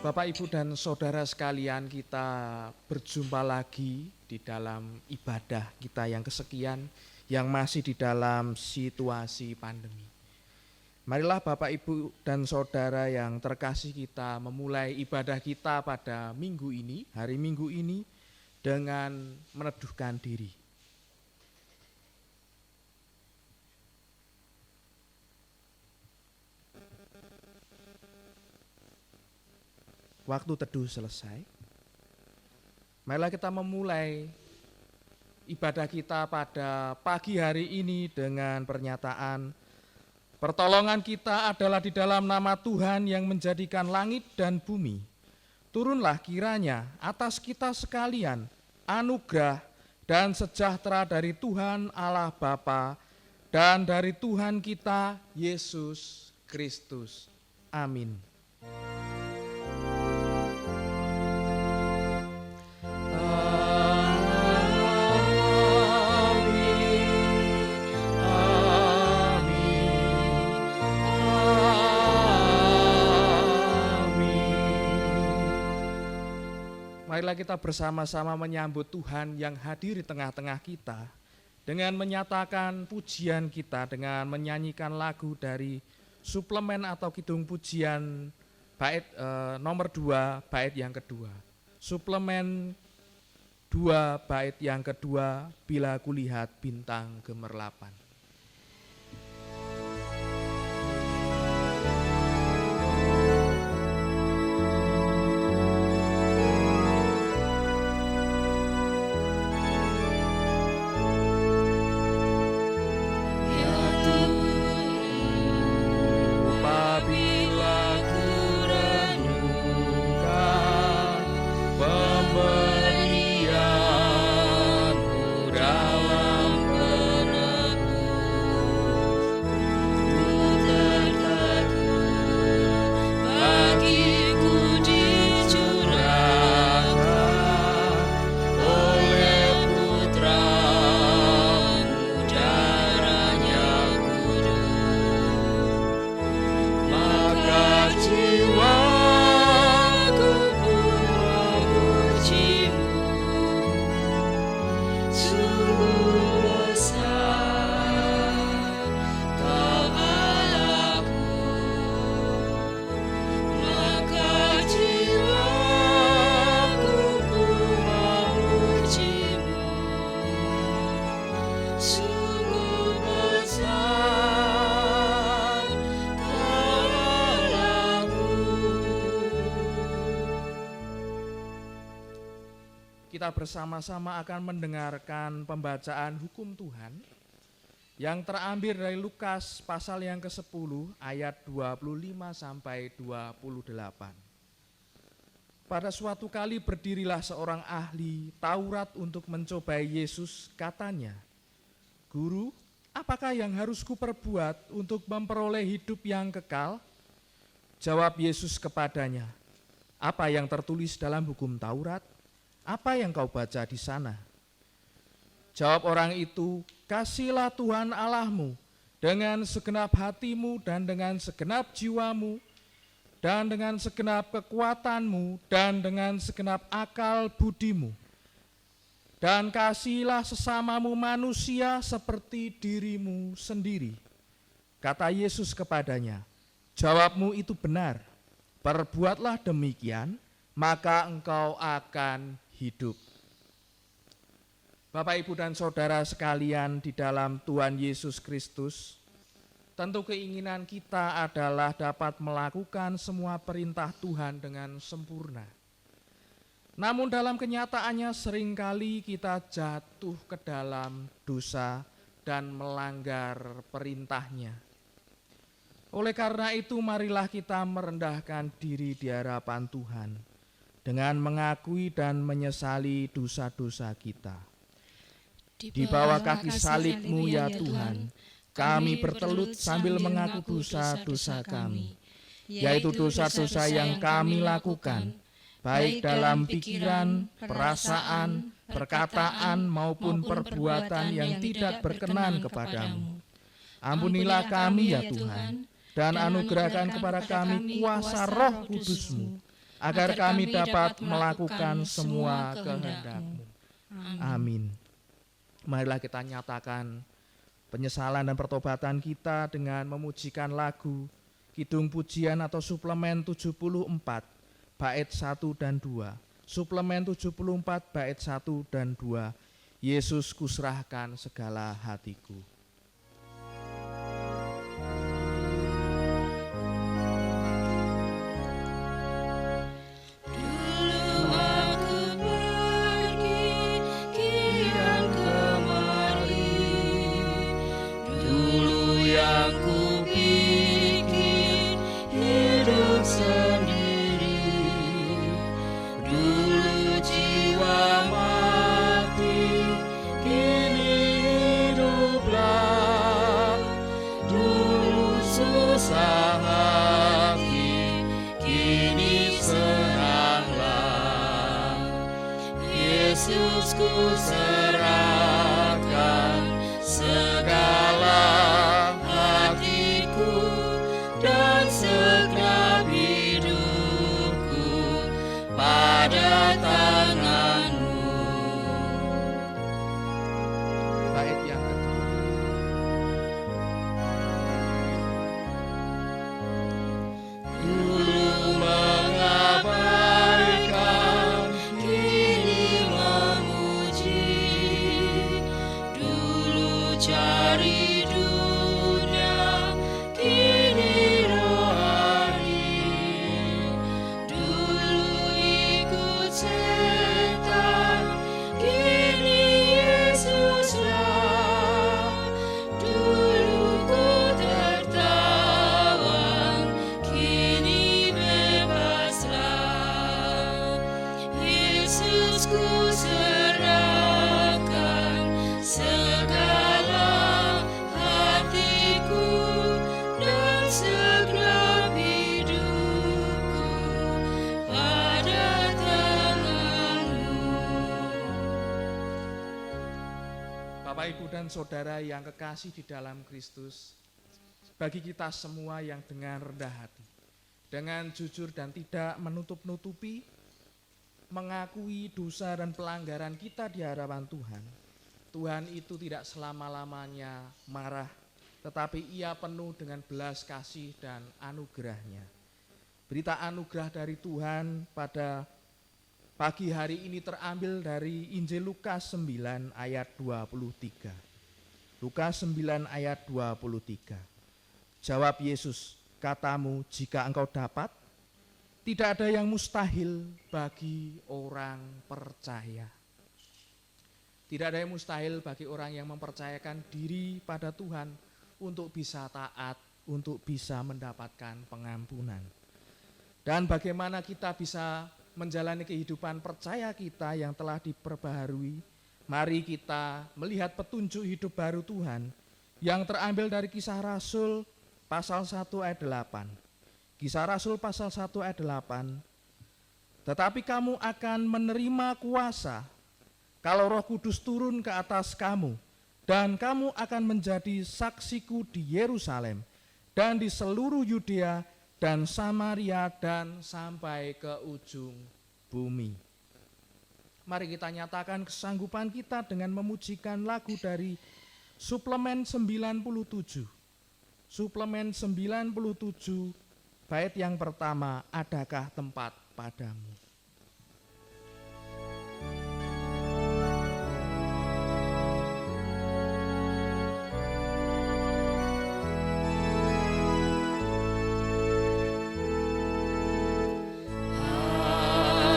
Bapak, Ibu, dan Saudara sekalian, kita berjumpa lagi di dalam ibadah kita yang kesekian yang masih di dalam situasi pandemi. Marilah Bapak, Ibu, dan Saudara yang terkasih, kita memulai ibadah kita pada minggu ini, hari Minggu ini, dengan meneduhkan diri. Waktu teduh selesai. Marilah kita memulai ibadah kita pada pagi hari ini dengan pernyataan, pertolongan kita adalah di dalam nama Tuhan yang menjadikan langit dan bumi. Turunlah kiranya atas kita sekalian anugerah dan sejahtera dari Tuhan Allah Bapa dan dari Tuhan kita Yesus Kristus. Amin. Marilah kita bersama-sama menyambut Tuhan yang hadir di tengah-tengah kita dengan menyatakan pujian kita, dengan menyanyikan lagu dari suplemen atau kidung pujian bait nomor 2 bait yang kedua. Suplemen 2 bait yang kedua, bila kulihat bintang gemerlapan. Kita bersama-sama akan mendengarkan pembacaan hukum Tuhan yang terambil dari Lukas pasal yang ke-10 ayat 25 sampai 28. Pada suatu kali berdirilah seorang ahli Taurat untuk mencobai Yesus, katanya, "Guru, apakah yang harus kuperbuat untuk memperoleh hidup yang kekal?" Jawab Yesus kepadanya, "Apa yang tertulis dalam hukum Taurat? Apa yang kau baca di sana?" Jawab orang itu, "Kasihilah Tuhan Allahmu dengan segenap hatimu dan dengan segenap jiwamu dan dengan segenap kekuatanmu dan dengan segenap akal budimu. Dan kasihilah sesamamu manusia seperti dirimu sendiri." Kata Yesus kepadanya, "Jawabmu itu benar. Perbuatlah demikian, maka engkau akan hidup." Bapak, Ibu, dan Saudara sekalian di dalam Tuhan Yesus Kristus, tentu keinginan kita adalah dapat melakukan semua perintah Tuhan dengan sempurna. Namun dalam kenyataannya seringkali kita jatuh ke dalam dosa dan melanggar perintahnya. Oleh karena itu marilah kita merendahkan diri di hadapan Tuhan dengan mengakui dan menyesali dosa-dosa kita. Di bawah kaki salib-Mu ya Tuhan, kami bertelut sambil mengaku dosa-dosa kami, yaitu dosa-dosa yang kami lakukan, baik dalam pikiran, perasaan, perkataan maupun perbuatan yang tidak berkenan kepadamu. Ampunilah kami ya Tuhan, dan anugerahkan kepada kami kuasa Roh Kudus-Mu, agar kami dapat melakukan semua kehendak-Mu. Amin. Marilah kita nyatakan penyesalan dan pertobatan kita dengan memujikan lagu Kidung Pujian atau suplemen 74 bait 1 dan 2. Suplemen 74 bait 1 dan 2. Yesus kuserahkan segala hatiku. Yesus ku serahkan segala hatiku dan segenap hidupku pada tangan-Mu. Bait yang kedua. Dulu mengabaikan, kini memuji. Dulu cari dunia, kini rohani. Dulu ikut setan, kini Yesuslah. Dulu ku tertawan, kini bebaslah. Yesus ku serahkan segala hatiku dan segenap hidupku pada tangan-Mu. Bapak, Ibu, dan Saudara yang kekasih di dalam Kristus, bagi kita semua yang dengan rendah hati, dengan jujur dan tidak menutup-nutupi, mengakui dosa dan pelanggaran kita di hadapan Tuhan, Tuhan itu tidak selama-lamanya marah, tetapi Ia penuh dengan belas kasih dan anugerah-Nya. Berita anugerah dari Tuhan pada pagi hari ini terambil dari Injil Lukas 9 ayat 23. Lukas 9 ayat 23. Jawab Yesus, katamu jika engkau dapat, tidak ada yang mustahil bagi orang percaya. Tidak ada yang mustahil bagi orang yang mempercayakan diri pada Tuhan untuk bisa taat, untuk bisa mendapatkan pengampunan. Dan bagaimana kita bisa menjalani kehidupan percaya kita yang telah diperbaharui, mari kita melihat petunjuk hidup baru Tuhan yang terambil dari Kisah Rasul pasal 1 ayat 8. Kisah Rasul pasal 1 ayat 8. Tetapi kamu akan menerima kuasa kalau Roh Kudus turun ke atas kamu, dan kamu akan menjadi saksiku di Yerusalem dan di seluruh Yudea dan Samaria dan sampai ke ujung bumi. Mari kita nyatakan kesanggupan kita dengan memujikan lagu dari suplemen 97. Suplemen 97 bait yang pertama, adakah tempat padamu?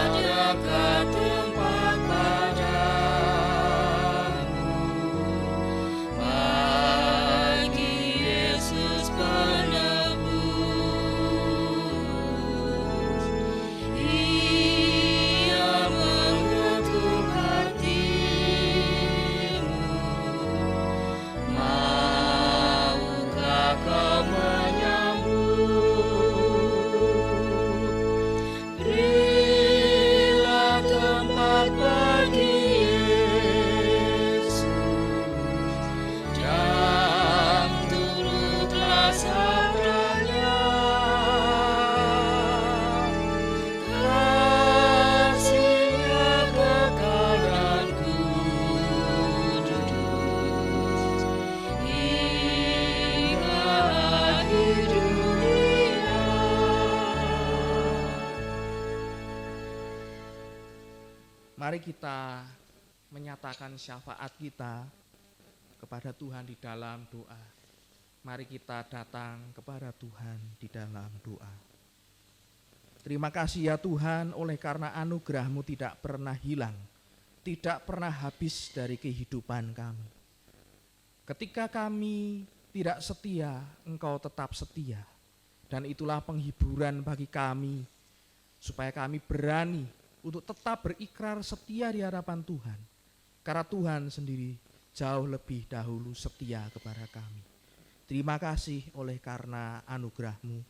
Adakah tempat padamu bagi Yesus penebus? Mari kita menyatakan syafaat kita kepada Tuhan di dalam doa. Mari kita datang kepada Tuhan di dalam doa. Terima kasih ya Tuhan, oleh karena anugerah-Mu tidak pernah hilang, tidak pernah habis dari kehidupan kami. Ketika kami tidak setia, Engkau tetap setia. Dan itulah penghiburan bagi kami, supaya kami berani untuk tetap berikrar setia di hadapan Tuhan. Karena Tuhan sendiri jauh lebih dahulu setia kepada kami. Terima kasih oleh karena anugerah-Mu,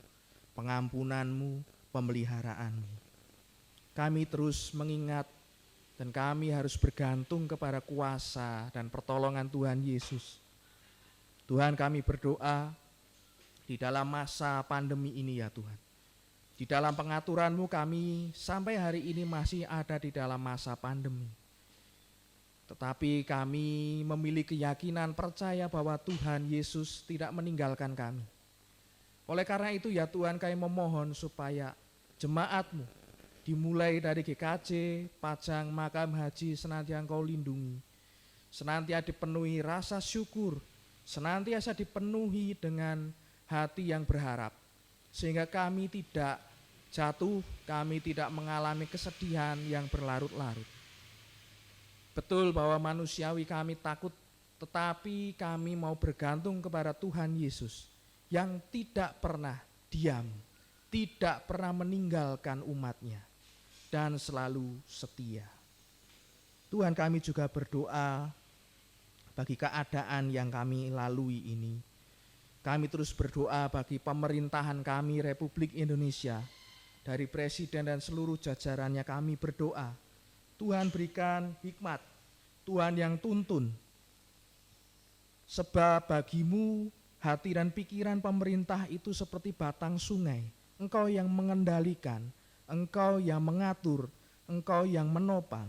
pengampunan-Mu, pemeliharaanmu. Kami terus mengingat dan kami harus bergantung kepada kuasa dan pertolongan Tuhan Yesus. Tuhan, kami berdoa di dalam masa pandemi ini ya Tuhan. Di dalam pengaturan-Mu kami sampai hari ini masih ada di dalam masa pandemi. Tetapi kami memiliki keyakinan percaya bahwa Tuhan Yesus tidak meninggalkan kami. Oleh karena itu ya Tuhan, kami memohon supaya jemaat-Mu dimulai dari GKJ, Pajang, Makam Haji senantiasa Engkau lindungi, senantiasa dipenuhi rasa syukur, senantiasa dipenuhi dengan hati yang berharap, sehingga kami tidak jatuh, kami tidak mengalami kesedihan yang berlarut-larut. Betul bahwa manusiawi kami takut, tetapi kami mau bergantung kepada Tuhan Yesus yang tidak pernah diam, tidak pernah meninggalkan umat-Nya, dan selalu setia. Tuhan, kami juga berdoa bagi keadaan yang kami lalui ini. Kami terus berdoa bagi pemerintahan kami Republik Indonesia, dari Presiden dan seluruh jajarannya kami berdoa. Tuhan berikan hikmat, Tuhan yang tuntun. Sebab bagimu hati dan pikiran pemerintah itu seperti batang sungai. Engkau yang mengendalikan, Engkau yang mengatur, Engkau yang menopang.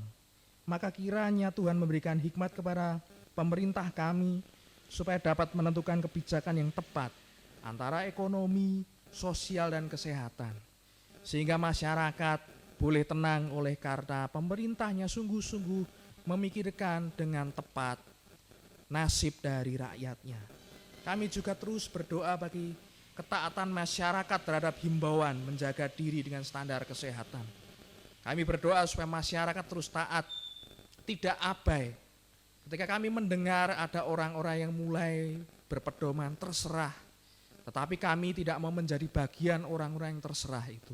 Maka kiranya Tuhan memberikan hikmat kepada pemerintah kami, supaya dapat menentukan kebijakan yang tepat antara ekonomi, sosial, dan kesehatan. Sehingga masyarakat boleh tenang oleh karena pemerintahnya sungguh-sungguh memikirkan dengan tepat nasib dari rakyatnya. Kami juga terus berdoa bagi ketaatan masyarakat terhadap himbauan menjaga diri dengan standar kesehatan. Kami berdoa supaya masyarakat terus taat, tidak abai. Ketika kami mendengar ada orang-orang yang mulai berpedoman terserah, tetapi kami tidak mau menjadi bagian orang-orang yang terserah itu.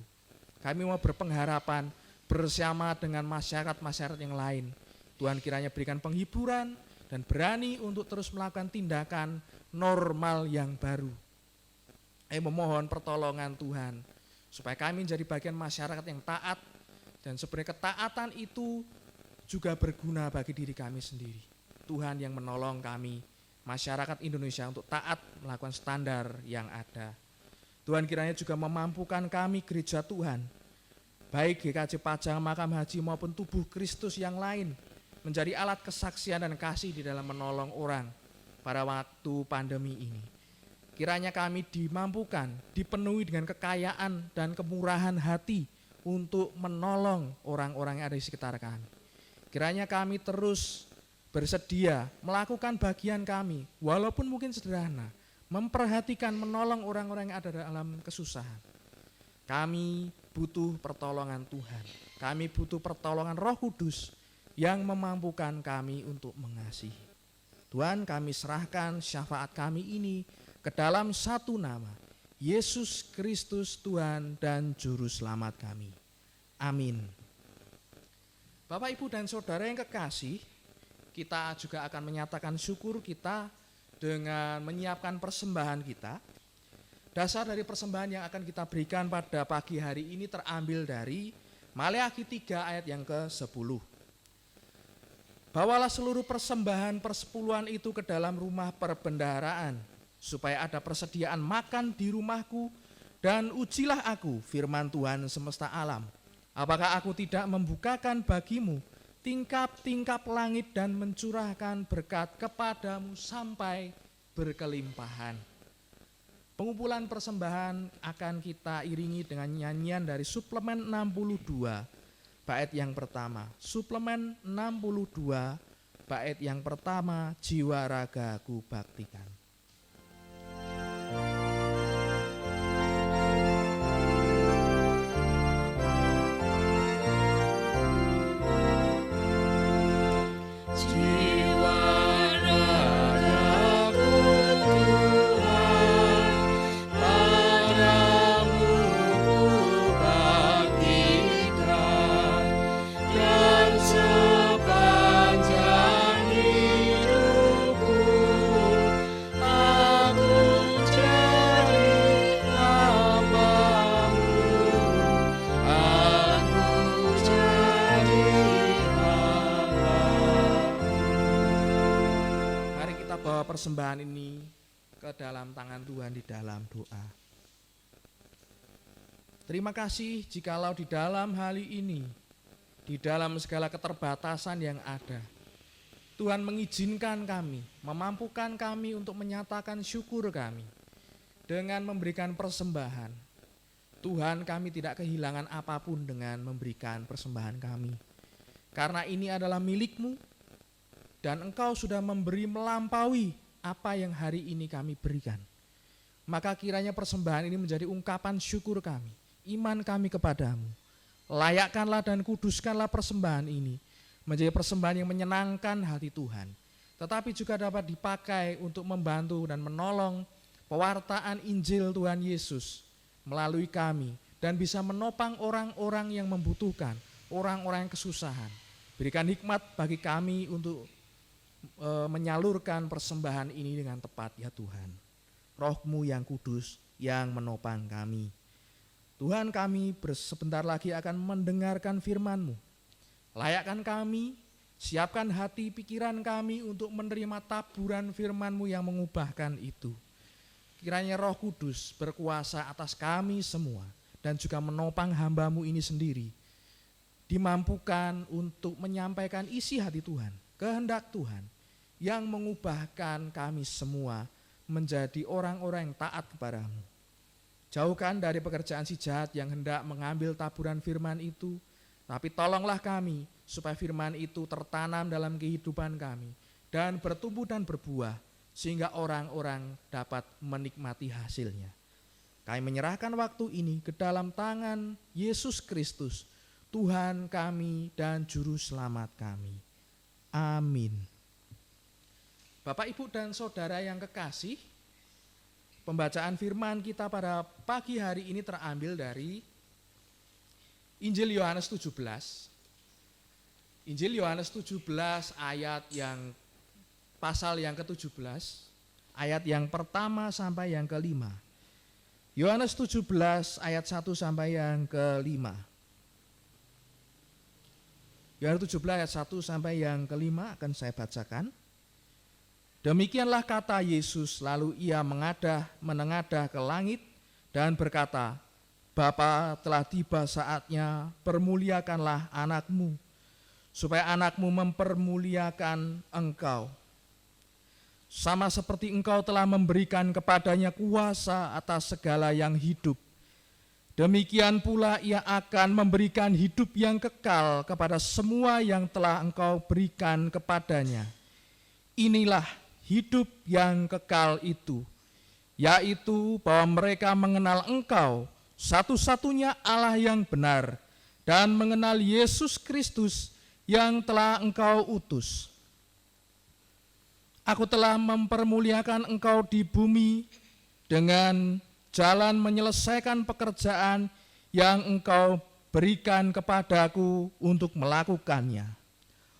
Kami mau berpengharapan bersama dengan masyarakat-masyarakat yang lain. Tuhan kiranya berikan penghiburan dan berani untuk terus melakukan tindakan normal yang baru. Memohon pertolongan Tuhan supaya kami menjadi bagian masyarakat yang taat, dan sebenarnya ketaatan itu juga berguna bagi diri kami sendiri. Tuhan yang menolong kami, masyarakat Indonesia, untuk taat melakukan standar yang ada. Tuhan kiranya juga memampukan kami gereja Tuhan, baik GKJ Pajang, Makam Haji maupun tubuh Kristus yang lain, menjadi alat kesaksian dan kasih di dalam menolong orang pada waktu pandemi ini. Kiranya kami dimampukan, dipenuhi dengan kekayaan dan kemurahan hati untuk menolong orang-orang yang ada di sekitar kami. Kiranya kami terus bersedia melakukan bagian kami, walaupun mungkin sederhana, memperhatikan, menolong orang-orang yang ada dalam kesusahan. Kami butuh pertolongan Tuhan, kami butuh pertolongan Roh Kudus yang memampukan kami untuk mengasihi. Tuhan, kami serahkan syafaat kami ini ke dalam satu nama, Yesus Kristus Tuhan dan Juru Selamat kami. Amin. Bapak, Ibu, dan Saudara yang kekasih, kita juga akan menyatakan syukur kita dengan menyiapkan persembahan kita. Dasar dari persembahan yang akan kita berikan pada pagi hari ini terambil dari Maleakhi 3 ayat yang ke-10. Bawalah seluruh persembahan persepuluhan itu ke dalam rumah perbendaharaan, supaya ada persediaan makan di rumahku, dan ujilah aku, firman Tuhan semesta alam. Apakah aku tidak membukakan bagimu tingkap-tingkap langit dan mencurahkan berkat kepadamu sampai berkelimpahan. Pengumpulan persembahan akan kita iringi dengan nyanyian dari suplemen 62, bait yang pertama, suplemen 62, bait yang pertama, jiwa raga ku baktikan. Persembahan ini ke dalam tangan Tuhan di dalam doa. Terima kasih jikalau di dalam hal ini, di dalam segala keterbatasan yang ada, Tuhan mengizinkan kami, memampukan kami untuk menyatakan syukur kami dengan memberikan persembahan. Tuhan, kami tidak kehilangan apapun dengan memberikan persembahan kami, karena ini adalah milik-Mu dan Engkau sudah memberi melampaui apa yang hari ini kami berikan. Maka kiranya persembahan ini menjadi ungkapan syukur kami, iman kami kepadamu. Layakkanlah dan kuduskanlah persembahan ini menjadi persembahan yang menyenangkan hati Tuhan, tetapi juga dapat dipakai untuk membantu dan menolong pewartaan Injil Tuhan Yesus melalui kami dan bisa menopang orang-orang yang membutuhkan, orang-orang yang kesusahan. Berikan hikmat bagi kami untuk menyalurkan persembahan ini dengan tepat ya Tuhan. Roh-Mu yang kudus yang menopang kami. Tuhan, kami sebentar lagi akan mendengarkan firman-Mu. Layakkan kami, siapkan hati pikiran kami untuk menerima taburan firman-Mu yang mengubahkan itu. Kiranya Roh Kudus berkuasa atas kami semua dan juga menopang hamba-Mu ini sendiri. Dimampukan untuk menyampaikan isi hati Tuhan, kehendak Tuhan yang mengubahkan kami semua menjadi orang-orang yang taat kepada-Mu. Jauhkan dari pekerjaan si jahat yang hendak mengambil taburan firman itu, tapi tolonglah kami supaya firman itu tertanam dalam kehidupan kami dan bertumbuh dan berbuah sehingga orang-orang dapat menikmati hasilnya. Kami menyerahkan waktu ini ke dalam tangan Yesus Kristus, Tuhan kami dan Juru Selamat kami. Amin. Bapak, Ibu, dan Saudara yang kekasih, pembacaan firman kita pada pagi hari ini terambil dari Injil Yohanes 17. Injil Yohanes 17 ayat yang pasal yang ke-17, ayat yang pertama sampai yang ke-5. Yohanes 17 ayat 1 sampai yang ke-5. Yohanes 17 ayat 1 sampai yang ke-5 akan saya bacakan. Demikianlah kata Yesus, lalu ia menengadah ke langit dan berkata, Bapa, telah tiba saatnya, permuliakanlah anakmu, supaya anakmu mempermuliakan engkau. Sama seperti engkau telah memberikan kepadanya kuasa atas segala yang hidup, demikian pula ia akan memberikan hidup yang kekal kepada semua yang telah engkau berikan kepadanya. Inilah hidup yang kekal itu, yaitu bahwa mereka mengenal engkau, satu-satunya Allah yang benar, dan mengenal Yesus Kristus yang telah engkau utus. Aku telah mempermuliakan engkau di bumi dengan jalan menyelesaikan pekerjaan yang engkau berikan kepadaku untuk melakukannya.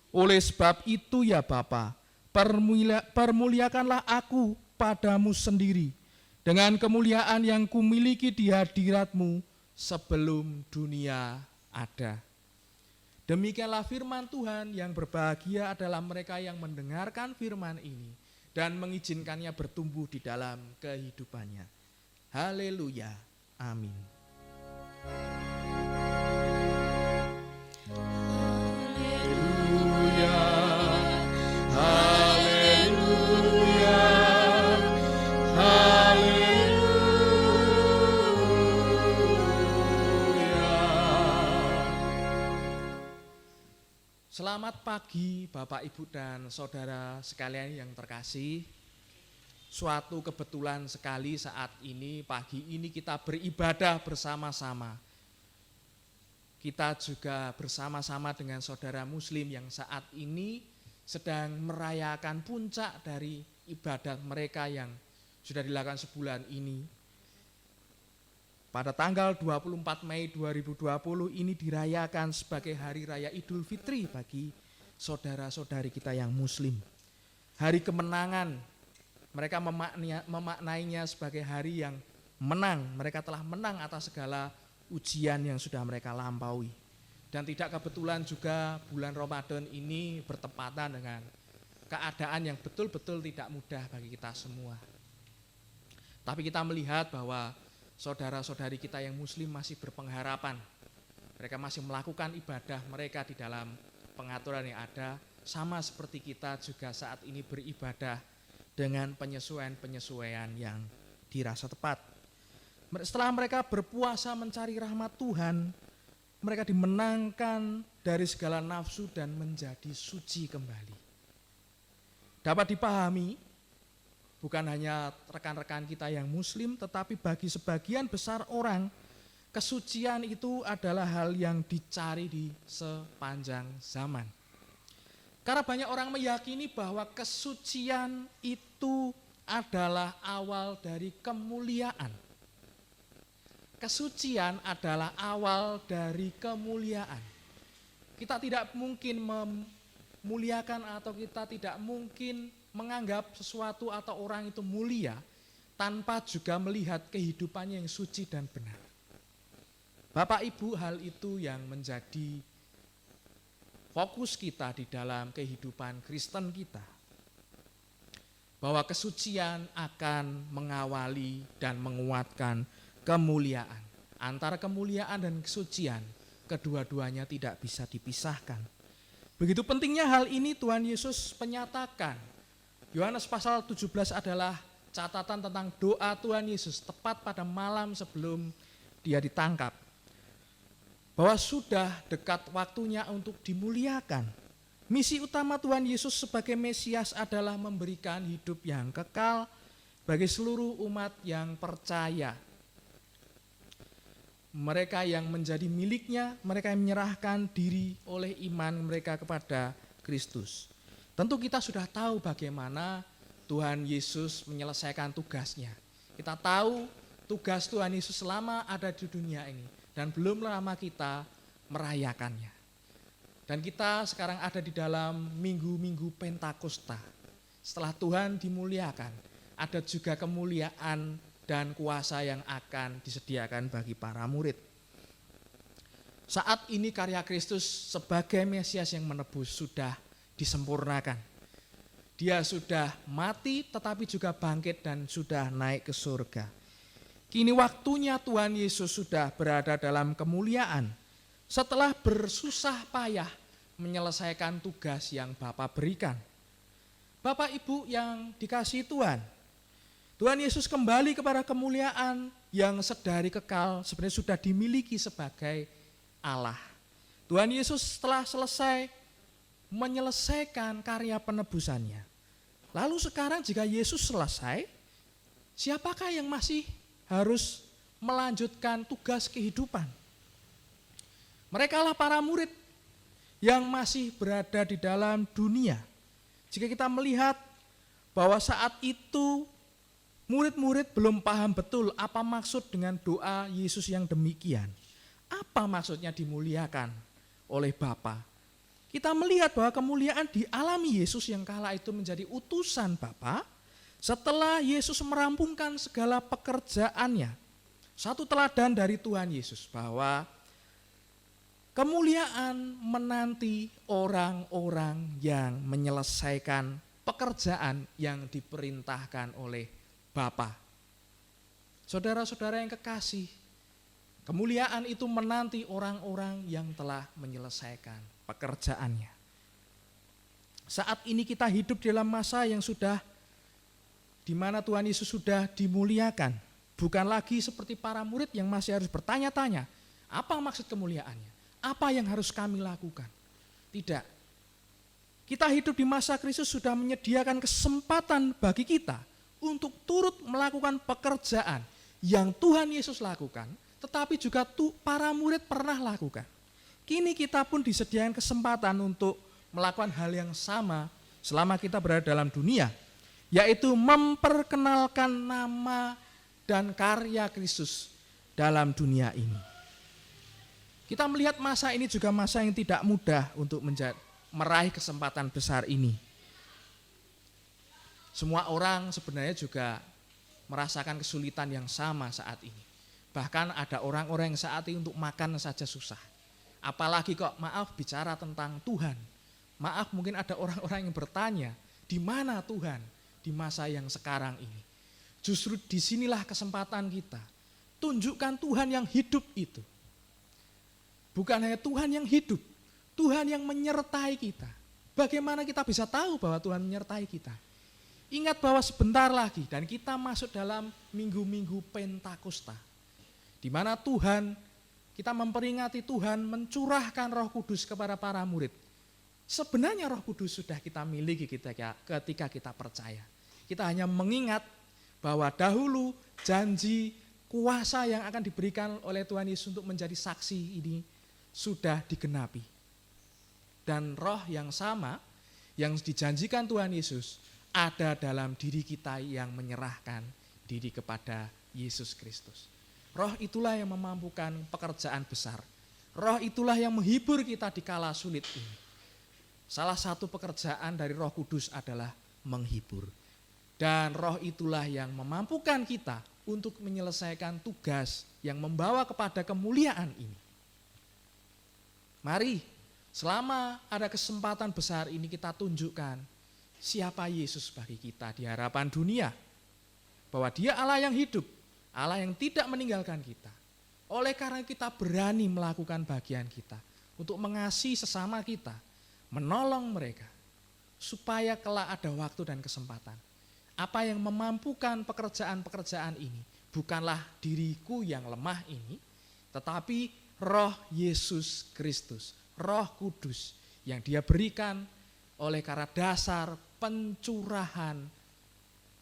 Oleh sebab itu ya Bapa, permuliakanlah aku padamu sendiri dengan kemuliaan yang kumiliki di hadirat-Mu sebelum dunia ada. Demikianlah firman Tuhan. Yang berbahagia adalah mereka yang mendengarkan firman ini dan mengizinkannya bertumbuh di dalam kehidupannya. Haleluya. Amin. Haleluya. Haleluya. Haleluya. Selamat pagi Bapak, Ibu, dan Saudara sekalian yang terkasih. Suatu kebetulan sekali saat ini, pagi ini kita beribadah bersama-sama. Kita juga bersama-sama dengan saudara muslim yang saat ini sedang merayakan puncak dari ibadah mereka yang sudah dilakukan sebulan ini. Pada tanggal 24 Mei 2020 ini dirayakan sebagai Hari Raya Idul Fitri bagi saudara-saudari kita yang muslim. Hari kemenangan, mereka memaknainya sebagai hari yang menang. Mereka telah menang atas segala ujian yang sudah mereka lampaui. Dan tidak kebetulan juga bulan Ramadan ini bertepatan dengan keadaan yang betul-betul tidak mudah bagi kita semua. Tapi kita melihat bahwa saudara-saudari kita yang muslim masih berpengharapan. Mereka masih melakukan ibadah mereka di dalam pengaturan yang ada, sama seperti kita juga saat ini beribadah dengan penyesuaian-penyesuaian yang dirasa tepat. Setelah mereka berpuasa mencari rahmat Tuhan, mereka dimenangkan dari segala nafsu dan menjadi suci kembali. Dapat dipahami, bukan hanya rekan-rekan kita yang muslim, tetapi bagi sebagian besar orang, kesucian itu adalah hal yang dicari di sepanjang zaman. Karena banyak orang meyakini bahwa kesucian itu adalah awal dari kemuliaan. Kesucian adalah awal dari kemuliaan. Kita tidak mungkin memuliakan atau kita tidak mungkin menganggap sesuatu atau orang itu mulia tanpa juga melihat kehidupannya yang suci dan benar. Bapak Ibu, hal itu yang menjadi fokus kita di dalam kehidupan Kristen kita. Bahwa kesucian akan mengawali dan menguatkan kemuliaan. Antara kemuliaan dan kesucian, kedua-duanya tidak bisa dipisahkan. Begitu pentingnya hal ini Tuhan Yesus menyatakan. Yohanes pasal 17 adalah catatan tentang doa Tuhan Yesus tepat pada malam sebelum dia ditangkap. Bahwa sudah dekat waktunya untuk dimuliakan. Misi utama Tuhan Yesus sebagai Mesias adalah memberikan hidup yang kekal bagi seluruh umat yang percaya. Mereka yang menjadi miliknya, mereka yang menyerahkan diri oleh iman mereka kepada Kristus. Tentu kita sudah tahu bagaimana Tuhan Yesus menyelesaikan tugasnya. Kita tahu tugas Tuhan Yesus selama ada di dunia ini. Dan belum lama kita merayakannya. Dan kita sekarang ada di dalam minggu-minggu Pentakosta. Setelah Tuhan dimuliakan, ada juga kemuliaan dan kuasa yang akan disediakan bagi para murid. Saat ini karya Kristus sebagai Mesias yang menebus sudah disempurnakan. Dia sudah mati tetapi juga bangkit dan sudah naik ke surga. Kini waktunya Tuhan Yesus sudah berada dalam kemuliaan setelah bersusah payah menyelesaikan tugas yang Bapa berikan. Bapak Ibu yang dikasihi Tuhan, Tuhan Yesus kembali kepada kemuliaan yang sedari kekal sebenarnya sudah dimiliki sebagai Allah. Tuhan Yesus setelah selesai menyelesaikan karya penebusannya. Lalu sekarang jika Yesus selesai, siapakah yang masih harus melanjutkan tugas kehidupan? Merekalah para murid yang masih berada di dalam dunia. Jika kita melihat bahwa saat itu murid-murid belum paham betul apa maksud dengan doa Yesus yang demikian. Apa maksudnya dimuliakan oleh Bapa? Kita melihat bahwa kemuliaan dialami Yesus yang kala itu menjadi utusan Bapa setelah Yesus merampungkan segala pekerjaannya. Satu teladan dari Tuhan Yesus bahwa kemuliaan menanti orang-orang yang menyelesaikan pekerjaan yang diperintahkan oleh Bapa. Saudara-saudara yang kekasih, kemuliaan itu menanti orang-orang yang telah menyelesaikan pekerjaannya. Saat ini kita hidup dalam masa yang sudah di mana Tuhan Yesus sudah dimuliakan. Bukan lagi seperti para murid yang masih harus bertanya-tanya, apa maksud kemuliaannya? Apa yang harus kami lakukan? Tidak, Kita hidup di masa Kristus sudah menyediakan kesempatan bagi kita untuk turut melakukan pekerjaan yang Tuhan Yesus lakukan, tetapi juga para murid pernah lakukan. Kini kita pun disediakan kesempatan untuk melakukan hal yang sama selama kita berada dalam dunia, yaitu memperkenalkan nama dan karya Kristus dalam dunia ini. Kita melihat masa ini juga masa yang tidak mudah untuk meraih kesempatan besar ini. Semua orang sebenarnya juga merasakan kesulitan yang sama saat ini. Bahkan ada orang-orang yang saat ini untuk makan saja susah. Apalagi kok maaf bicara tentang Tuhan. Maaf mungkin ada orang-orang yang bertanya, di mana Tuhan di masa yang sekarang ini? Justru disinilah kesempatan kita. Tunjukkan Tuhan yang hidup itu. Bukan hanya Tuhan yang hidup, Tuhan yang menyertai kita. Bagaimana kita bisa tahu bahwa Tuhan menyertai kita? Ingat bahwa sebentar lagi dan kita masuk dalam minggu-minggu Pentakosta, di mana kita memperingati Tuhan mencurahkan Roh Kudus kepada para murid. Sebenarnya Roh Kudus sudah kita miliki ketika kita percaya. Kita hanya mengingat bahwa dahulu janji kuasa yang akan diberikan oleh Tuhan Yesus untuk menjadi saksi ini sudah digenapi. Dan roh yang sama yang dijanjikan Tuhan Yesus ada dalam diri kita yang menyerahkan diri kepada Yesus Kristus. Roh itulah yang memampukan pekerjaan besar. Roh itulah yang menghibur kita di kala sulit ini. Salah satu pekerjaan dari Roh Kudus adalah menghibur. Dan roh itulah yang memampukan kita untuk menyelesaikan tugas yang membawa kepada kemuliaan ini. Mari, selama ada kesempatan besar ini kita tunjukkan siapa Yesus bagi kita di hadapan dunia. Bahwa Dia Allah yang hidup, Allah yang tidak meninggalkan kita. Oleh karena kita berani melakukan bagian kita untuk mengasihi sesama kita, menolong mereka, supaya kelak ada waktu dan kesempatan. Apa yang memampukan pekerjaan-pekerjaan ini bukanlah diriku yang lemah ini, tetapi Roh Yesus Kristus, Roh Kudus yang Dia berikan oleh karena dasar pencurahan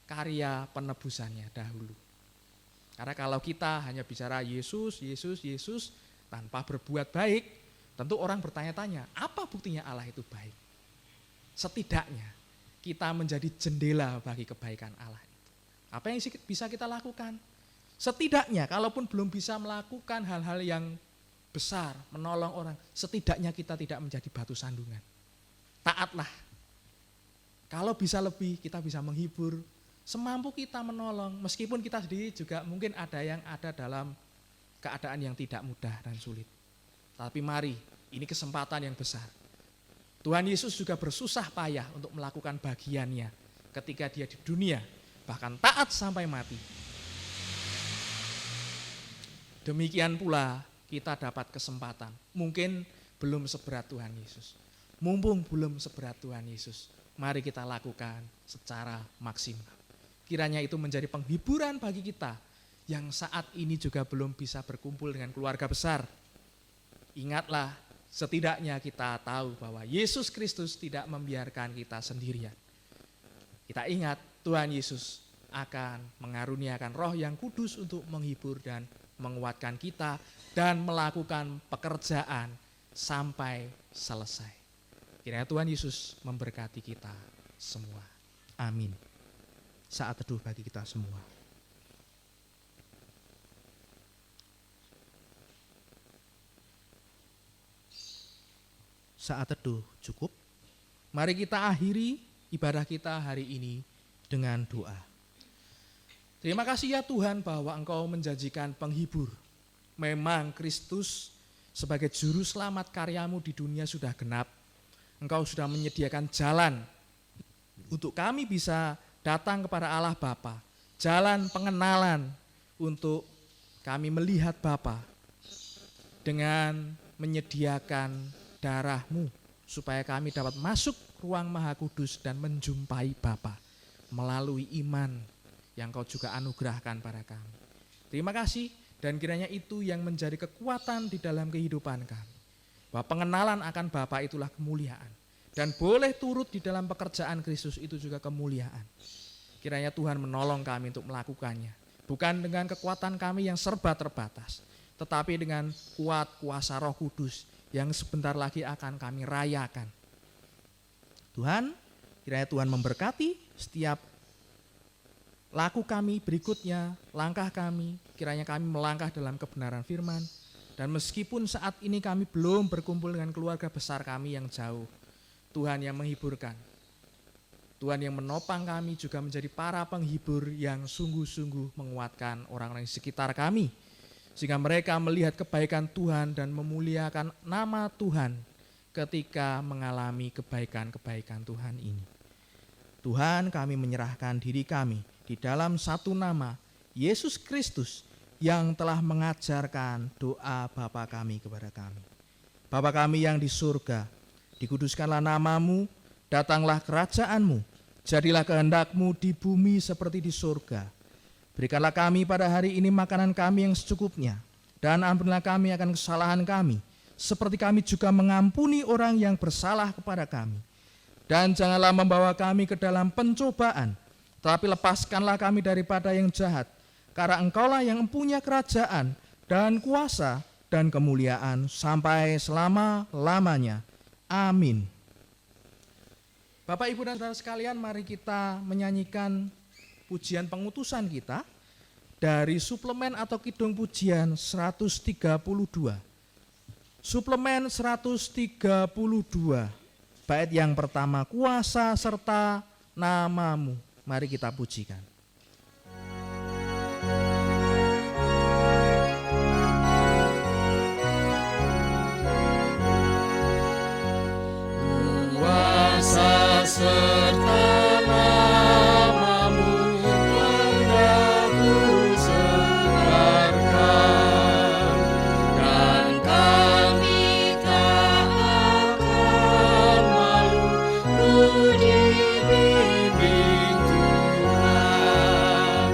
karya penebusannya dahulu. Karena kalau kita hanya bicara Yesus, Yesus, Yesus tanpa berbuat baik, tentu orang bertanya-tanya, apa buktinya Allah itu baik? Setidaknya kita menjadi jendela bagi kebaikan Allah itu. Apa yang bisa kita lakukan? Setidaknya kalaupun belum bisa melakukan hal-hal yang besar, menolong orang, setidaknya kita tidak menjadi batu sandungan. Taatlah. Kalau bisa lebih, kita bisa menghibur, semampu kita menolong, meskipun kita sendiri juga mungkin ada yang ada dalam keadaan yang tidak mudah dan sulit. Tapi mari, ini kesempatan yang besar. Tuhan Yesus juga bersusah payah untuk melakukan bagiannya ketika Dia di dunia, bahkan taat sampai mati. Demikian pula kita dapat kesempatan, mungkin belum seberat Tuhan Yesus. Mumpung belum seberat Tuhan Yesus, mari kita lakukan secara maksimal. Kiranya itu menjadi penghiburan bagi kita yang saat ini juga belum bisa berkumpul dengan keluarga besar. Ingatlah, setidaknya kita tahu bahwa Yesus Kristus tidak membiarkan kita sendirian. Kita ingat Tuhan Yesus akan mengaruniakan Roh yang kudus untuk menghibur dan menguatkan kita dan melakukan pekerjaan sampai selesai. Kiranya Tuhan Yesus memberkati kita semua. Amin. Saat teduh bagi kita semua. Saat teduh cukup. Mari kita akhiri ibadah kita hari ini dengan doa. Terima kasih ya Tuhan bahwa Engkau menjanjikan penghibur. Memang Kristus sebagai juru selamat karya-Mu di dunia sudah genap. Engkau sudah menyediakan jalan untuk kami bisa datang kepada Allah Bapa. Jalan pengenalan untuk kami melihat Bapa dengan menyediakan darah-Mu supaya kami dapat masuk ruang Maha Kudus dan menjumpai Bapa melalui iman yang Kau juga anugerahkan pada kami. Terima kasih dan kiranya itu yang menjadi kekuatan di dalam kehidupan kami. Bahwa pengenalan akan Bapa itulah kemuliaan. dan boleh turut di dalam pekerjaan Kristus itu juga kemuliaan. Kiranya Tuhan menolong kami untuk melakukannya, bukan dengan kekuatan kami yang serba terbatas, tetapi dengan kuat kuasa Roh Kudus yang sebentar lagi akan kami rayakan. Tuhan, kiranya Tuhan memberkati setiap laku kami berikutnya, langkah kami, kiranya kami melangkah dalam kebenaran firman. Dan meskipun saat ini kami belum berkumpul dengan keluarga besar kami yang jauh, Tuhan yang menghiburkan, Tuhan yang menopang kami juga menjadi para penghibur yang sungguh-sungguh menguatkan orang-orang di sekitar kami, sehingga mereka melihat kebaikan Tuhan dan memuliakan nama Tuhan ketika mengalami kebaikan-kebaikan Tuhan ini. Tuhan, kami menyerahkan diri kami di dalam satu nama, Yesus Kristus, yang telah mengajarkan doa Bapa kami kepada kami. Bapa kami yang di surga, dikuduskanlah namamu, datanglah kerajaanmu, jadilah kehendakmu di bumi seperti di surga. Berikanlah kami pada hari ini makanan kami yang secukupnya, dan ampunilah kami akan kesalahan kami, seperti kami juga mengampuni orang yang bersalah kepada kami. Dan janganlah membawa kami ke dalam pencobaan, tetapi lepaskanlah kami daripada yang jahat, karena Engkaulah yang mempunyai kerajaan dan kuasa dan kemuliaan sampai selama-lamanya. Amin. Bapak, Ibu, dan saudara sekalian, mari kita menyanyikan pujian pengutusan kita dari suplemen atau kidung pujian 132. Suplemen 132, bait yang pertama, kuasa serta namamu. Mari kita pujikan. Kuasa serta namamu hendak ku sebarkan, dan kami tak akan malu ku dibimbing Tuhan,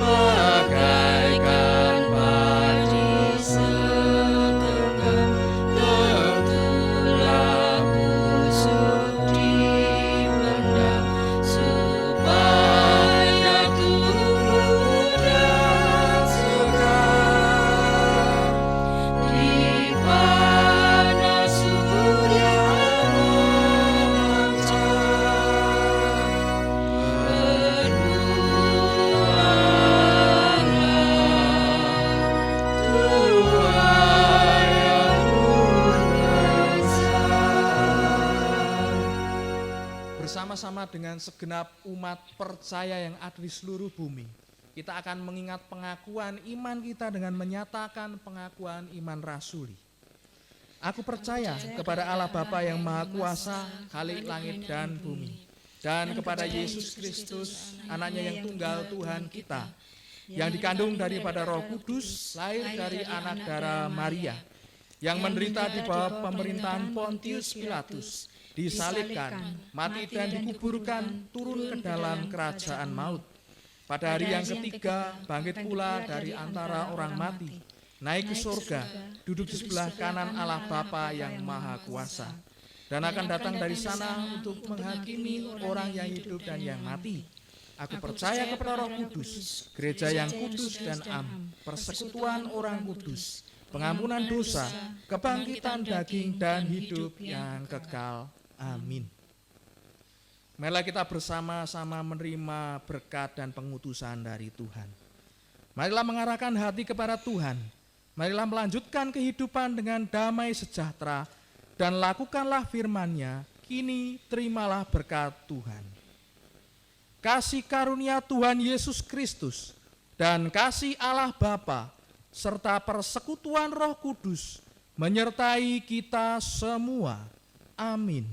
bagaikan padi segenggam tentulah busuk dipendam, supaya tumbuh dan segar di panas surya memancar. Berbuahlah Tuhan yang besar. Bersama-sama dengan segenap umat percaya yang ada di seluruh bumi, kita akan mengingat pengakuan iman kita dengan menyatakan pengakuan iman rasuli. Aku percaya kepada Allah Bapa yang Maha Kuasa, Khalik langit dan bumi, dan kepada Yesus Kristus, anaknya yang tunggal Tuhan kita, yang dikandung daripada Roh Kudus, lahir dari anak darah Maria, yang menderita di bawah pemerintahan Pontius Pilatus, disalibkan, mati dan dikuburkan, turun ke dalam kerajaan maut. Pada hari yang ketiga, bangkit pula dari antara orang mati, naik ke surga, duduk di sebelah kanan Allah Bapa yang Maha Kuasa, dan akan datang dari sana untuk menghakimi orang yang hidup dan yang mati. Aku percaya kepada Roh Kudus, gereja yang kudus dan am, persekutuan orang kudus, pengampunan dosa, kebangkitan daging dan hidup yang kekal. Amin. Marilah kita bersama-sama menerima berkat dan pengutusan dari Tuhan. Marilah mengarahkan hati kepada Tuhan. Marilah melanjutkan kehidupan dengan damai sejahtera dan lakukanlah firman-Nya. Kini terimalah berkat Tuhan. Kasih karunia Tuhan Yesus Kristus dan kasih Allah Bapa serta persekutuan Roh Kudus menyertai kita semua. Amin.